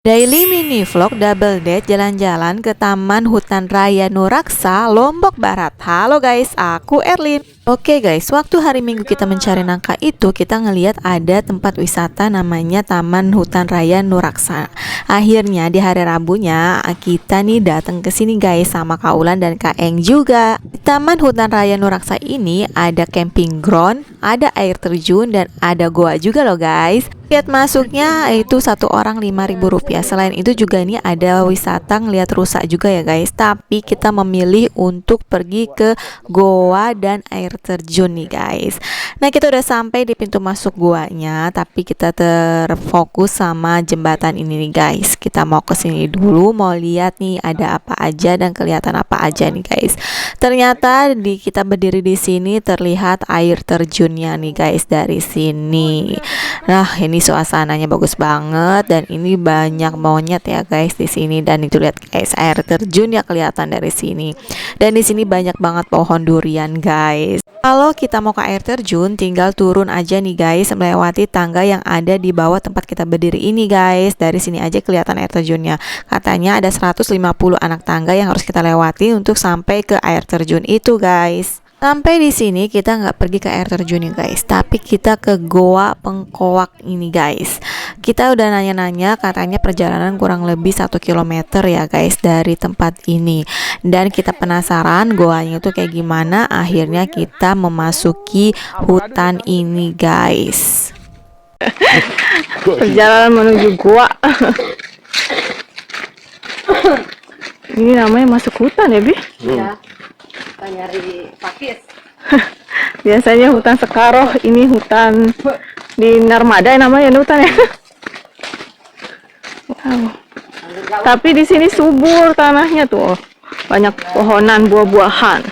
Daily mini vlog double date jalan-jalan ke Taman Hutan Raya Nuraksa, Lombok Barat. Halo guys, aku Erlin. Oke guys, waktu hari Minggu kita mencari nangka itu, kita ngelihat ada tempat wisata namanya Taman Hutan Raya Nuraksa. Akhirnya di hari Rabunya kita nih datang ke sini guys sama Kak Ulan dan Kak Eng juga. Di Taman Hutan Raya Nuraksa ini ada camping ground, ada air terjun dan ada goa juga loh guys. Tiket masuknya itu satu orang Rp5.000. Selain itu juga ini ada wisata ngeliat rusa juga ya guys. Tapi kita memilih untuk pergi ke goa dan air terjun nih guys. Nah kita udah sampai di pintu masuk goanya, tapi kita terfokus sama jembatan ini nih guys. Kita mau ke sini dulu, mau lihat nih ada apa aja dan kelihatan apa aja nih guys. Ternyata kita berdiri di sini terlihat air terjunnya nih guys dari sini. Nah ini suasananya bagus banget dan ini banyak monyet ya guys di sini, dan itu lihat guys air terjun ya kelihatan dari sini. Dan di sini banyak banget pohon durian guys. Kalau kita mau ke air terjun tinggal turun aja nih guys, melewati tangga yang ada di bawah tempat kita berdiri ini guys. Dari sini aja kelihatan air terjunnya. Katanya ada 150 anak tangga yang harus kita lewati untuk sampai ke air terjun itu guys. Sampai di sini kita nggak pergi ke air terjun nih guys, tapi kita ke Goa Pengkoak ini guys. Kita udah nanya-nanya, katanya perjalanan kurang lebih 1 kilometer ya guys dari tempat ini. Dan kita penasaran goanya itu kayak gimana, akhirnya kita memasuki hutan ini guys. Perjalanan menuju goa. Ini namanya masuk hutan ya, Bi? Iya. Kita nyari pakis. Biasanya hutan Sekaroh, ini hutan di Narmada namanya hutan ya. Wow. Tapi di sini subur tanahnya tuh. Banyak pohonan buah-buahan.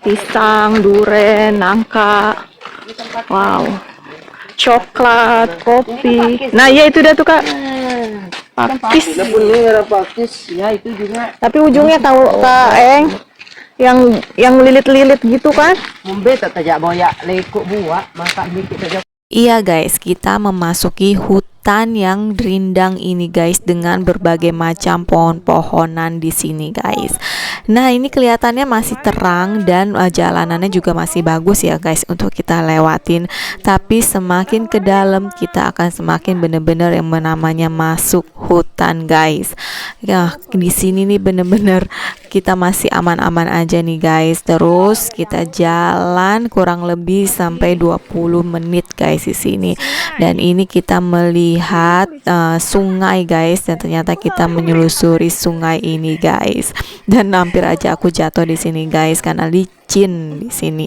Pisang, duren, nangka. Wow. Coklat, kopi. Nah, iya itu dia tuh, Kak. Pakis. Ada pakis, ya itu juga. Tapi ujungnya tahu Kak Eng yang lilit-lilit gitu kan? Mumbe tak tajak boyak lekuk buat makan dikit saja. Iya guys, kita memasuki hutan yang rindang ini guys, dengan berbagai macam pohon-pohonan di sini guys. Nah ini kelihatannya masih terang dan jalanannya juga masih bagus ya guys untuk kita lewatin. Tapi semakin ke dalam kita akan semakin bener-bener yang namanya masuk hutan guys. Ya di sini nih bener-bener kita masih aman-aman aja nih guys. Terus kita jalan kurang lebih sampai 20 menit guys di sini. Dan ini kita melihat sungai guys, dan ternyata kita menyelusuri sungai ini guys. Dan hampir aja aku jatuh di sini guys karena licin di sini.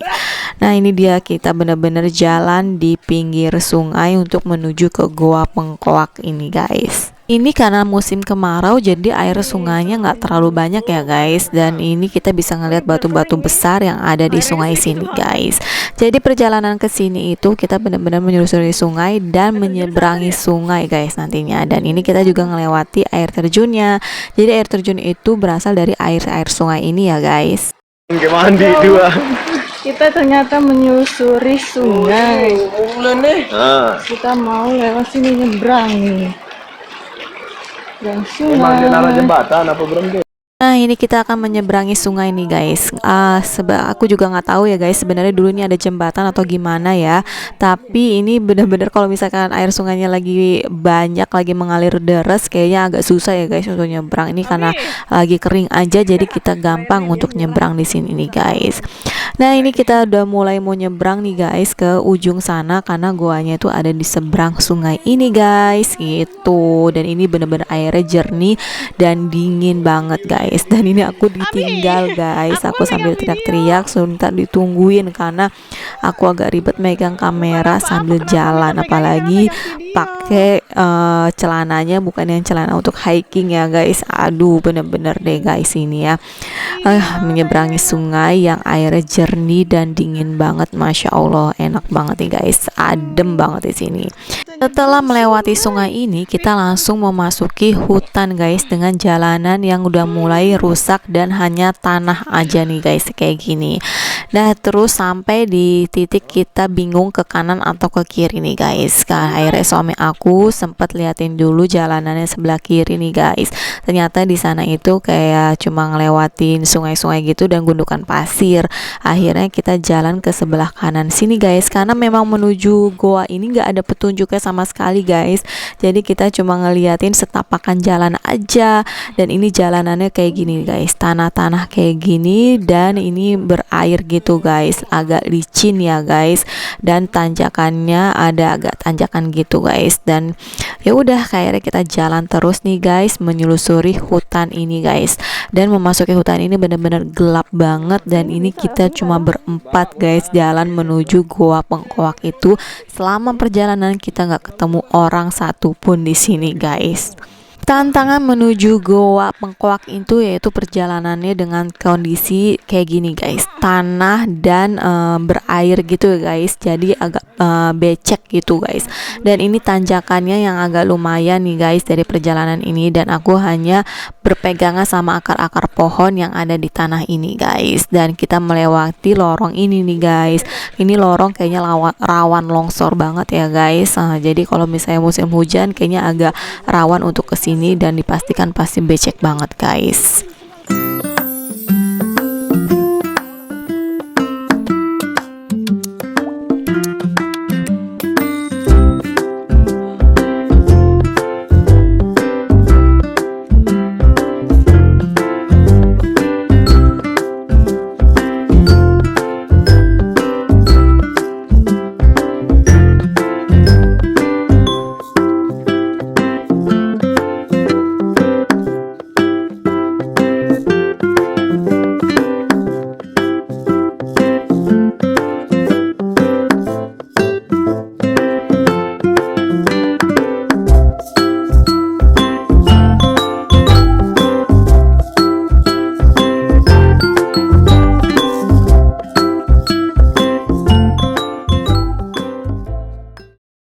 Nah ini dia, kita benar-benar jalan di pinggir sungai untuk menuju ke Goa Pengkoak ini guys. Ini karena musim kemarau jadi air sungainya nggak terlalu banyak ya guys. Dan ini kita bisa ngelihat batu-batu besar yang ada di sungai sini guys. Jadi perjalanan ke sini itu kita benar-benar menyusuri sungai dan menyeberangi sungai guys nantinya. Dan ini kita juga melewati air terjunnya. Jadi air terjun itu berasal dari air sungai ini ya guys. Mandi dua. Kita ternyata menyusuri sungai. Kita mau lewat sini nyebrang nih. Dan Emang di sungai. jembatan apa berhenti? Nah ini kita akan menyeberangi sungai nih guys. Aku juga nggak tahu ya guys sebenarnya dulu ini ada jembatan atau gimana ya. Tapi ini benar-benar kalau misalkan air sungainya lagi banyak, lagi mengalir deras, kayaknya agak susah ya guys untuk nyebrang. Ini karena lagi kering aja jadi kita gampang untuk nyebrang di sini nih guys. Nah ini kita udah mulai mau nyebrang nih guys ke ujung sana karena goanya itu ada di seberang sungai ini guys gitu. Dan ini benar-benar airnya jernih dan dingin banget guys. Dan ini aku ditinggal guys, aku sambil teriak-teriak minta ditungguin karena aku agak ribet megang kamera sambil jalan, apalagi pakai celananya bukan yang celana untuk hiking ya guys. Aduh bener-bener deh guys ini ya, menyeberangi sungai yang airnya jernih dan dingin banget, masya Allah enak banget nih guys, adem banget di sini. Setelah melewati sungai ini, kita langsung memasuki hutan guys, dengan jalanan yang udah mulai rusak dan hanya tanah aja nih guys, kayak gini. Nah terus sampai di titik kita bingung ke kanan atau ke kiri nih guys. Akhirnya suami aku sempat liatin dulu jalanannya sebelah kiri nih guys. Ternyata di sana itu kayak cuma ngelewatin sungai-sungai gitu dan gundukan pasir. Akhirnya kita jalan ke sebelah kanan sini guys, karena memang menuju goa ini nggak ada petunjuknya sama sekali guys. Jadi kita cuma ngeliatin setapakan jalan aja, dan ini jalanannya kayak gini guys, tanah-tanah kayak gini, dan ini berair gitu guys, agak licin ya guys, dan tanjakannya ada agak tanjakan gitu guys. Dan ya udah kayaknya kita jalan terus nih guys, menyelusuri hutan ini guys. Dan memasuki hutan ini benar-benar gelap banget, dan ini kita cuma berempat guys jalan menuju Goa Pengkoak itu. Selama perjalanan kita nggak ketemu orang satupun di sini guys. Tantangan menuju Goa Pengkoak itu yaitu perjalanannya dengan kondisi kayak gini guys, tanah dan berair gitu guys, jadi agak becek gitu guys. Dan ini tanjakannya yang agak lumayan nih guys dari perjalanan ini, dan aku hanya berpegangan sama akar-akar pohon yang ada di tanah ini guys. Dan kita melewati lorong ini nih guys, ini lorong kayaknya rawan longsor banget ya guys. Jadi kalau misalnya musim hujan kayaknya agak rawan untuk kesini, dan dipastikan pasti becek banget guys.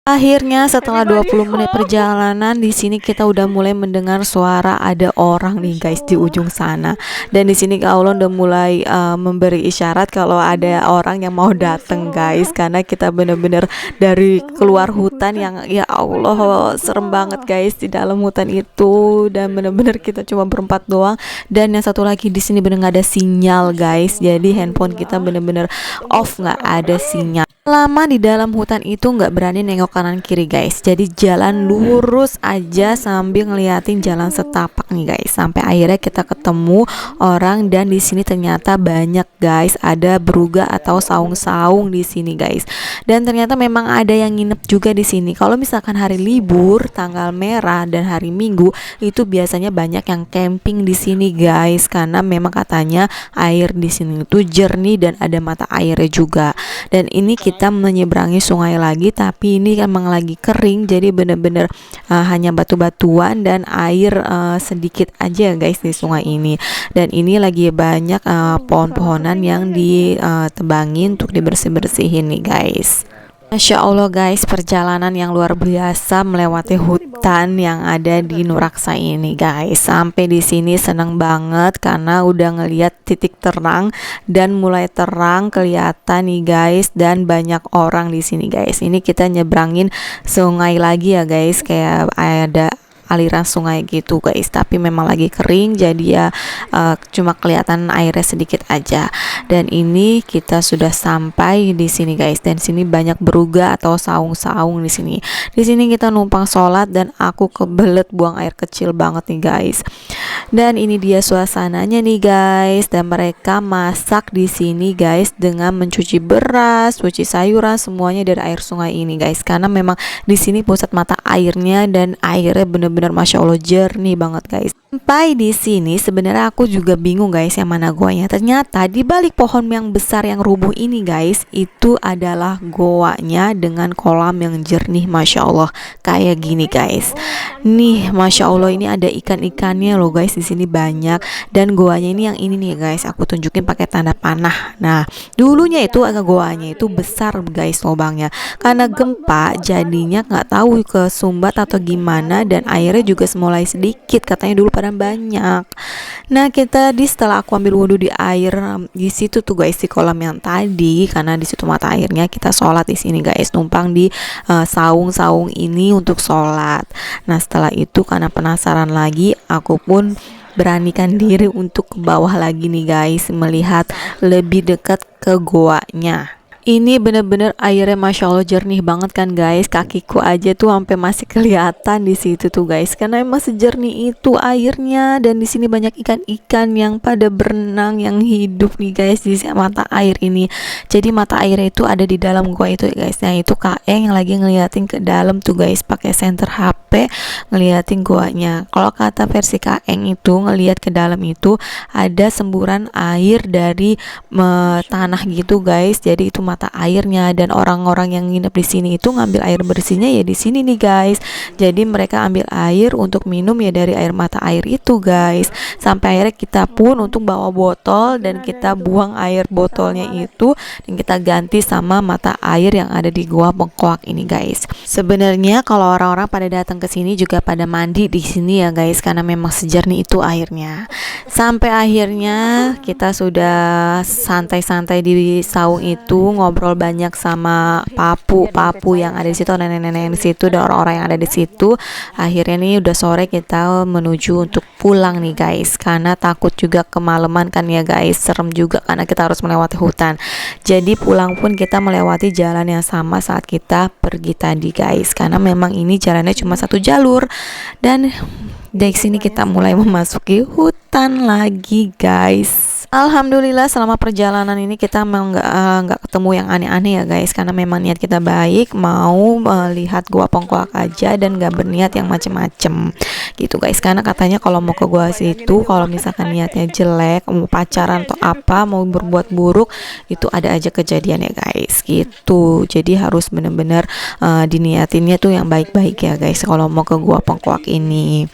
Akhirnya setelah 20 menit perjalanan di sini kita udah mulai mendengar suara ada orang nih guys di ujung sana. Dan di sini Kak Aulon udah mulai memberi isyarat kalau ada orang yang mau dateng guys, karena kita bener-bener dari keluar hutan yang ya Allah serem banget guys di dalam hutan itu, dan bener-bener kita cuma berempat doang. Dan yang satu lagi di sini bener nggak ada sinyal guys, jadi handphone kita bener-bener off, nggak ada sinyal. Lama di dalam hutan itu nggak berani nengok kanan kiri guys, jadi jalan lurus aja sambil ngeliatin jalan setapak nih guys, sampai akhirnya kita ketemu orang. Dan di sini ternyata banyak guys, ada beruga atau saung-saung di sini guys. Dan ternyata memang ada yang nginep juga di sini. Kalau misalkan hari libur, tanggal merah dan hari Minggu itu biasanya banyak yang camping di sini guys, karena memang katanya air di sini itu jernih dan ada mata airnya juga. Dan ini kita menyeberangi sungai lagi, tapi ini emang lagi kering, jadi bener-bener hanya batu-batuan dan air sedikit aja guys di sungai ini. Dan ini lagi banyak pohon-pohonan yang ditebangin untuk dibersih-bersihin nih guys. Masya Allah guys, perjalanan yang luar biasa melewati hutan yang ada di Nuraksa ini guys. Sampai di sini seneng banget karena udah ngeliat titik terang dan mulai terang kelihatan nih guys, dan banyak orang di sini guys. Ini kita nyebrangin sungai lagi ya guys, kayak ada aliran sungai gitu guys, tapi memang lagi kering, jadi ya cuma kelihatan airnya sedikit aja. Dan ini kita sudah sampai di sini guys, dan sini banyak beruga atau saung-saung di sini. Di sini kita numpang sholat dan aku kebelet buang air kecil banget nih guys. Dan ini dia suasananya nih guys, dan mereka masak di sini guys dengan mencuci beras, cuci sayuran, semuanya dari air sungai ini guys, karena memang di sini pusat mata airnya dan airnya bener-bener bener-bener Masya Allah jernih banget guys. Sampai di sini sebenarnya aku juga bingung guys yang mana goanya. Ternyata di balik pohon yang besar yang rubuh ini guys, itu adalah goanya dengan kolam yang jernih Masya Allah kayak gini guys. Nih Masya Allah, ini ada ikan-ikannya loh guys, di sini banyak. Dan goanya ini yang ini nih guys, aku tunjukin pakai tanda panah. Nah dulunya itu agak goanya itu besar guys lubangnya, karena gempa jadinya nggak tahu kesumbat atau gimana, dan airnya juga mulai sedikit katanya dulu pada banyak. Nah kita setelah aku ambil wudhu di air di situ tuh guys, di kolam yang tadi, karena di situ mata airnya, kita sholat di sini guys, numpang di saung-saung ini untuk sholat. Nah setelah itu karena penasaran lagi, aku pun beranikan diri untuk ke bawah lagi nih guys, melihat lebih dekat ke goanya. Ini bener-bener airnya Masya Allah jernih banget kan guys, kakiku aja tuh sampai masih kelihatan di situ tuh guys, karena emang sejernih itu airnya. Dan di sini banyak ikan-ikan yang pada berenang, yang hidup nih guys di mata air ini. Jadi mata airnya itu ada di dalam gua itu guys. Nah itu Kak Eng yang lagi ngeliatin ke dalam tuh guys, pakai senter HP ngeliatin guanya. Kalau kata versi Kak Eng itu ngeliat ke dalam itu ada semburan air dari tanah gitu guys. Jadi itu mata airnya, dan orang-orang yang nginep di sini itu ngambil air bersihnya ya di sini nih guys. Jadi mereka ambil air untuk minum ya dari air mata air itu guys. Sampai akhirnya kita pun untuk bawa botol dan kita buang air botolnya itu, dan kita ganti sama mata air yang ada di gua Bengkoak ini guys. Sebenarnya kalau orang-orang pada datang ke sini juga pada mandi di sini ya guys, karena memang sejernih itu airnya. Sampai akhirnya kita sudah santai-santai di saung itu, ngobrol banyak sama papu yang ada di situ, nenek-nenek yang di situ, dan orang-orang yang ada di situ. Akhirnya nih udah sore, kita menuju untuk pulang nih guys, karena takut juga kemalaman kan ya guys, serem juga karena kita harus melewati hutan. Jadi pulang pun kita melewati jalan yang sama saat kita pergi tadi guys, karena memang ini jalannya cuma satu jalur. Dan dari sini kita mulai memasuki hutan lagi guys. Alhamdulillah selama perjalanan ini kita memang nggak ketemu yang aneh-aneh ya guys, karena memang niat kita baik, mau melihat gua Bengkoak aja dan nggak berniat yang macem-macem gitu guys. Karena katanya kalau mau ke gua situ, kalau misalkan niatnya jelek, mau pacaran atau apa, mau berbuat buruk, itu ada aja kejadian ya guys gitu. Jadi harus bener-bener diniatinnya tuh yang baik-baik ya guys kalau mau ke gua Bengkoak ini.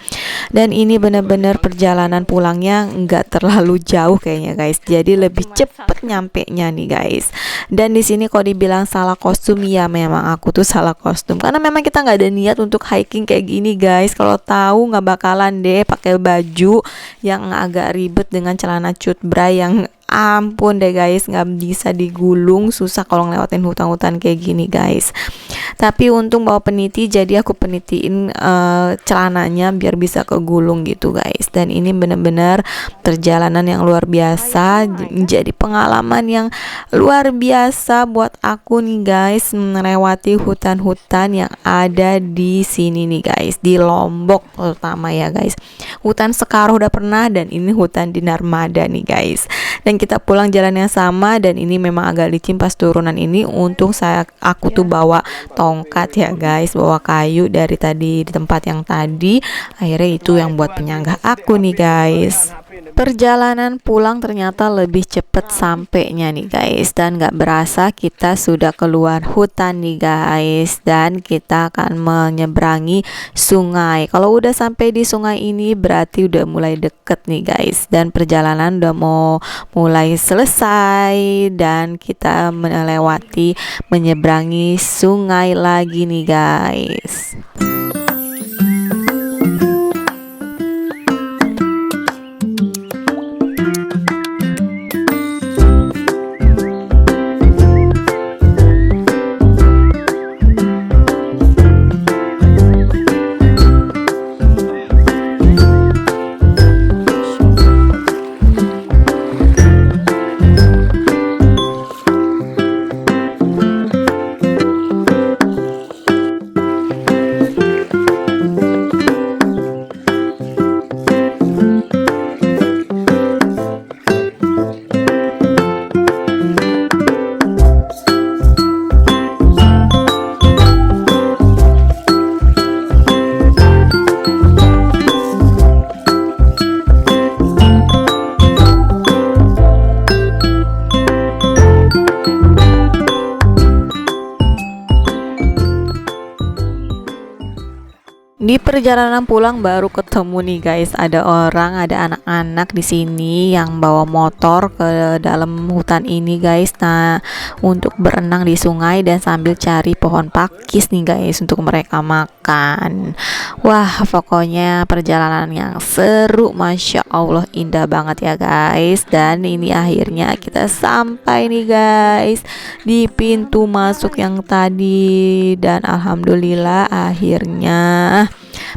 Dan ini bener-bener perjalanan pulangnya nggak terlalu jauh kayaknya guys, jadi lebih cepet nyampe nya nih guys. Dan di sini kalau dibilang salah kostum, ya memang aku tuh salah kostum, karena memang kita nggak ada niat untuk hiking kayak gini guys. Kalau tahu nggak bakalan deh pakai baju yang agak ribet dengan celana cutbray yang ampun deh guys, nggak bisa digulung, susah kalau ngelewatin hutan-hutan kayak gini guys. Tapi untung bawa peniti, jadi aku penitiin celananya biar bisa kegulung gitu guys. Dan ini bener-bener perjalanan yang luar biasa, menjadi pengalaman yang luar biasa buat aku nih guys, melewati hutan-hutan yang ada di sini nih guys, di Lombok terutama ya guys. Hutan Sekarang udah pernah, dan ini hutan di Narmada nih guys. Dan kita pulang jalan yang sama, dan ini memang agak licin pas turunan ini. Untung aku tuh bawa tongkat ya guys, bawa kayu dari tadi di tempat yang tadi. Akhirnya itu yang buat penyangga aku nih guys. Perjalanan pulang ternyata lebih cepet sampainya nih guys, dan gak berasa kita sudah keluar hutan nih guys, dan kita akan menyeberangi sungai. Kalau udah sampai di sungai ini berarti udah mulai deket nih guys, dan perjalanan udah mau mulai selesai, dan kita menyeberangi sungai lagi nih guys. Di perjalanan pulang baru ketemu nih guys, ada orang, ada anak-anak di sini yang bawa motor ke dalam hutan ini guys. Nah, untuk berenang di sungai dan sambil cari pohon pakis nih guys untuk mereka makan. Wah, pokoknya perjalanan yang seru, masya Allah, indah banget ya guys. Dan ini akhirnya kita sampai nih guys di pintu masuk yang tadi, dan alhamdulillah akhirnya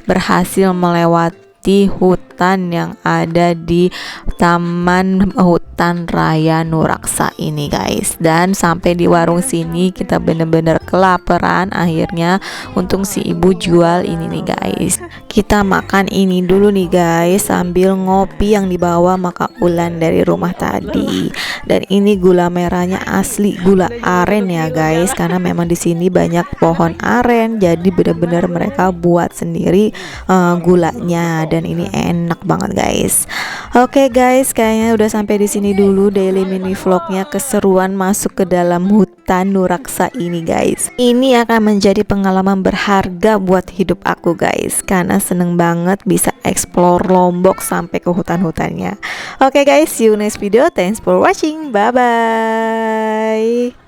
berhasil melewati hutan yang ada di Taman Hutan Raya Nuraksa ini guys. Dan sampai di warung sini kita bener-bener kelaparan, akhirnya untung si ibu jual ini nih guys. Kita makan ini dulu nih guys sambil ngopi yang dibawa Maka Ulan dari rumah tadi. Dan ini gula merahnya asli gula aren ya guys, karena memang di sini banyak pohon aren, jadi benar-benar mereka buat sendiri gulanya, dan ini enak banget guys. Oke guys, kayaknya udah sampai di sini dulu daily mini vlognya, keseruan masuk ke dalam hutan Nuraksa ini guys. Ini akan menjadi pengalaman berharga buat hidup aku guys, karena seneng banget bisa explore Lombok sampai ke hutan-hutannya. Oke guys, see you next video. Thanks for watching. Bye bye.